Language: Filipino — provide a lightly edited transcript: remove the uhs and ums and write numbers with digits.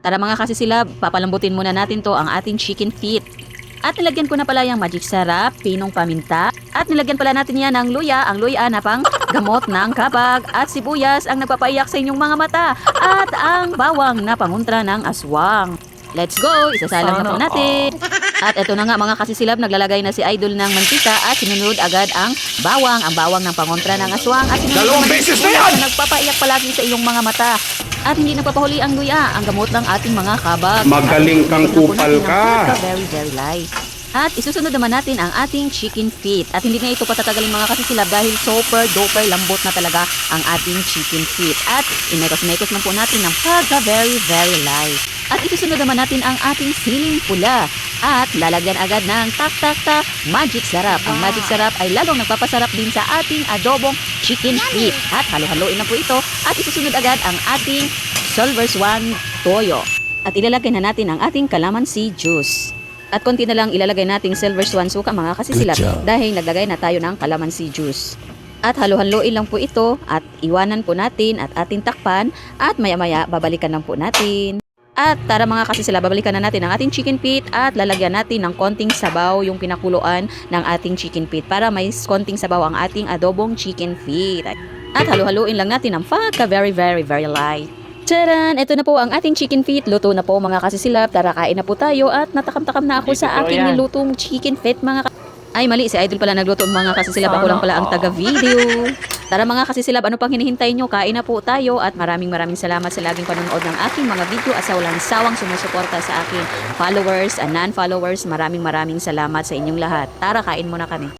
Tara mga kasisilab, papalambutin muna natin to ang ating chicken feet. At nilagyan ko na pala yung magic sarap, pinong paminta. At nilagyan pala natin yan ng luya, ang luya na pang gamot ng kabag. At sibuyas ang nagpapaiyak sa inyong mga mata. At ang bawang na panguntra ng aswang. Let's go! Isasalang na po natin. At eto na nga mga kasisilab, naglalagay na si Idol ng mantika at sinunod agad ang bawang ng pangontra ng aswang. At sinunod Dalawang beses na yan! na nagpapaiyak palagi sa iyong mga mata. At hindi nagpapahuli ang luya, ang gamot ng ating mga kabag. Magaling kang kupal ka. Very, very light. At isusunod naman natin ang ating chicken feet. At hindi na ito patatagalin mga kasisilab dahil super duper lambot na talaga ang ating chicken feet. At inekos-mekos lang po natin ng very, very light. At isusunod naman natin ang ating siling pula. At lalagyan agad ng tak-tak-tak magic sarap. Ang magic sarap ay lalong nagpapasarap din sa ating adobong chicken feet. At halo-haloin na po ito. At isusunod agad ang ating Silver Swan toyo. At ilalagay na natin ang ating calamansi juice. At konti na lang ilalagay nating Silver Swan suka mga kasisilap dahil naglagay na tayo ng calamansi juice. At halo-haloin lang po ito at iwanan po natin at ating takpan at maya-maya babalikan lang po natin. At tara mga kasisilab, babalikan na natin ang ating chicken feet at lalagyan natin ng konting sabaw yung pinakuluan ng ating chicken feet para may konting sabaw ang ating adobong chicken feet. At halo-haloin lang natin ng very, very, very light. Tcharan! Ito na po ang ating chicken feet. Luto na po mga kasisilab. Tara kain na po tayo at natakam-takam na ako sa aking nilutong chicken feet mga Ay mali, si Idol pala nagluto mga kasisilab. Ako lang pala ang taga-video. Tara mga kasisilab, ano pang hinihintay nyo? Kain na po tayo at maraming salamat sa laging panonood ng aking mga video at sa walang sawang sumusuporta sa aking followers and non-followers. Maraming salamat sa inyong lahat. Tara, kain muna kami.